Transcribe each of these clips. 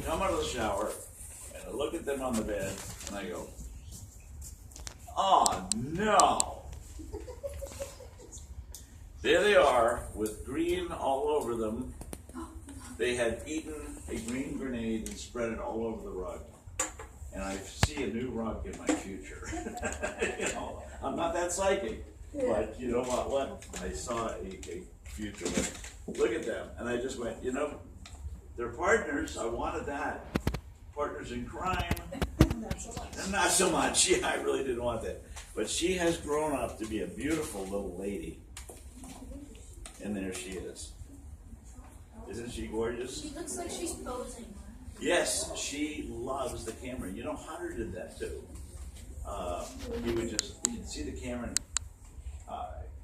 come out of the shower, and I look at them on the bed, and I go, oh no! There they are, with green all over them. They had eaten a green grenade and spread it all over the rug. And I see a new rug in my future. You know, I'm not that psychic, but you know what? I saw a future. Look at them, and I just went, you know, they're partners. I wanted that. Partners in crime. Not so much. Yeah, I really didn't want that. But she has grown up to be a beautiful little lady. And there she is. Isn't she gorgeous? She looks like she's posing. Yes, she loves the camera. You know, Hunter did that too. He would just, you'd see the camera and,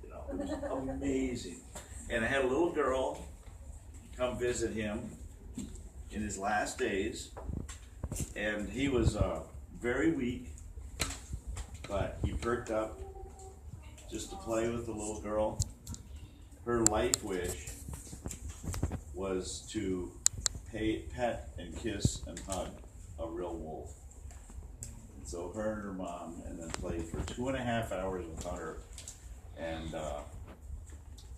you know, it was amazing. And I had a little girl come visit him in his last days. And he was very weak, but he perked up just to play with the little girl. Her life wish was to pet and kiss and hug a real wolf. And so her and her mom, and then played for 2.5 hours with Hunter. And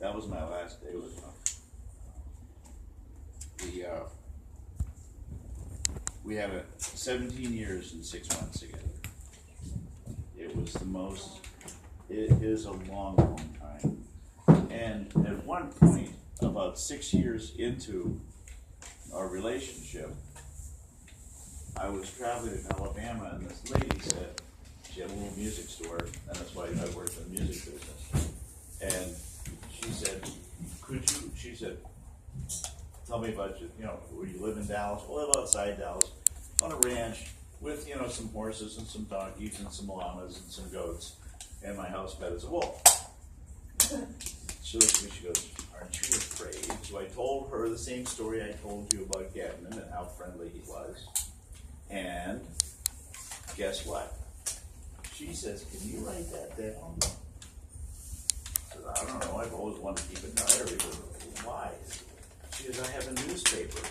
that was my last day with him. We had 17 years and 6 months together. It was the most, it is a long, long time. And at one point, about 6 years into our relationship, I was traveling in Alabama, and this lady said, she had a little music store, and that's why I worked in the music business. And she said, she said, tell me about you know, where you live in Dallas. Well, I live outside Dallas, on a ranch, with, you know, some horses and some donkeys and some llamas and some goats, and my house pet is a wolf. She looked at me, she goes, aren't you afraid? So I told her the same story I told you about Gedman and how friendly he was. And guess what? She says, can you write that down? I said, I don't know, I've always wanted to keep a diary, but why? She goes, I have a newspaper,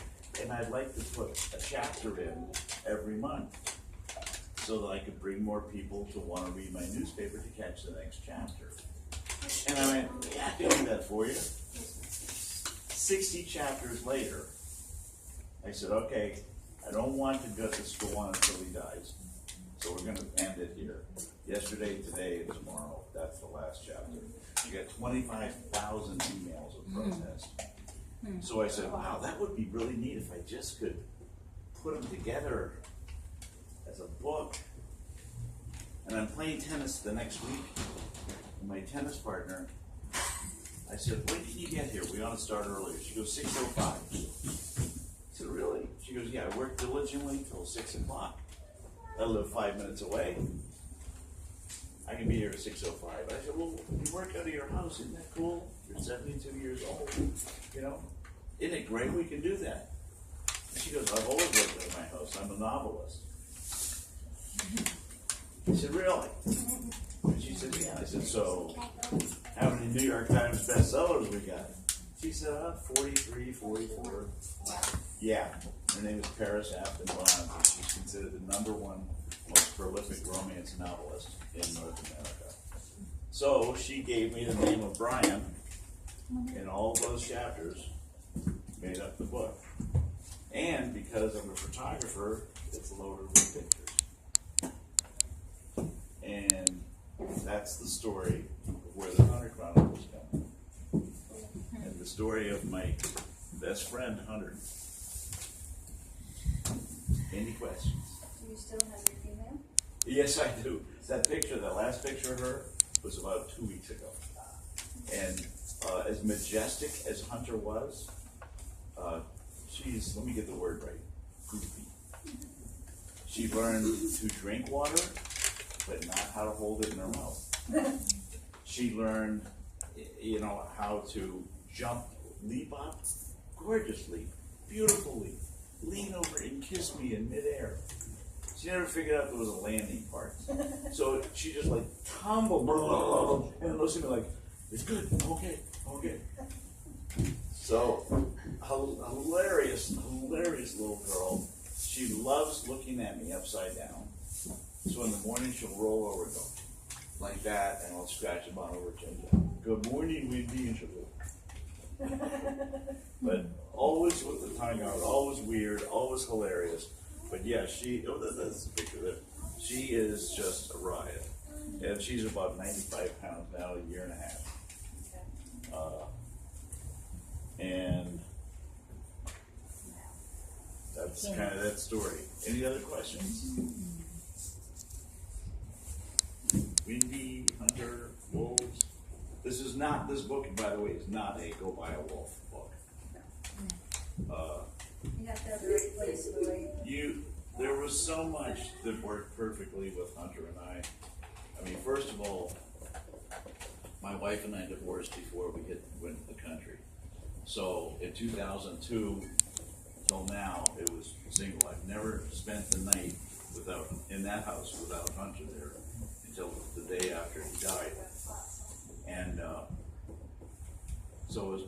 and I'd like to put a chapter in every month so that I could bring more people to want to read my newspaper to catch the next chapter. And I went, yeah, I can do that for you. 60 chapters later, I said, okay, I don't want to go on until he dies. So we're going to end it here. Yesterday, today, and tomorrow. That's the last chapter. You got 25,000 emails of protest. So I said, wow, that would be really neat if I just could put them together as a book. And I'm playing tennis the next week. And my tennis partner, I said, when did you get here? We ought to start earlier. She goes, 6:05. I said, really? She goes, yeah, I work diligently till 6 o'clock. I live 5 minutes away. I can be here at 6:05. I said, well, you work out of your house. Isn't that cool? You're 72 years old. You know, isn't it great we can do that? And she goes, I've always worked out of my house. I'm a novelist. I said, really? And she said, yeah. I said, so how many New York Times bestsellers we got? She said, 43, 44. Yeah. Her name is Paris Afton Bond, and she's considered the #1 most prolific romance novelist in North America. So she gave me the name of Brian, and all of those chapters made up the book. And because I'm a photographer, it's loaded with pictures. And that's the story of where the Hunter Chronicles come. And the story of my best friend, Hunter. Any questions? Do you still have your female? Yes, I do. That picture, that last picture of her, was about 2 weeks ago. And as majestic as Hunter was, she's, let me get the word right, goofy. She learned to drink water, but not how to hold it in her mouth. She learned, you know, how to jump, leap up, gorgeous leap, beautiful leap, lean over and kiss me in midair. She never figured out there was a landing part. So she just like tumbled, blah, blah, blah, blah, and looks at me like, it's good, okay, okay. So, hilarious little girl. she loves looking at me upside down. So in the morning she'll roll over and go like that, and I'll scratch the bottom of her chin. Good morning, Wendy, and she'll go. But always with the tongue out, always weird, always hilarious. But yeah, that's a picture there. She is just a riot. And she's about 95 pounds now, a year and a half. And that's kind of that story. Any other questions? Windy, Hunter, wolves. This book, by the way, is not a go buy a wolf book. You have to have the right place for the right. There was so much that worked perfectly with Hunter and I. I mean, first of all, my wife and I divorced before we went to the country. So in 2002 till now, it was single. I've never spent the night in that house without Hunter there until the day after he died. And so it was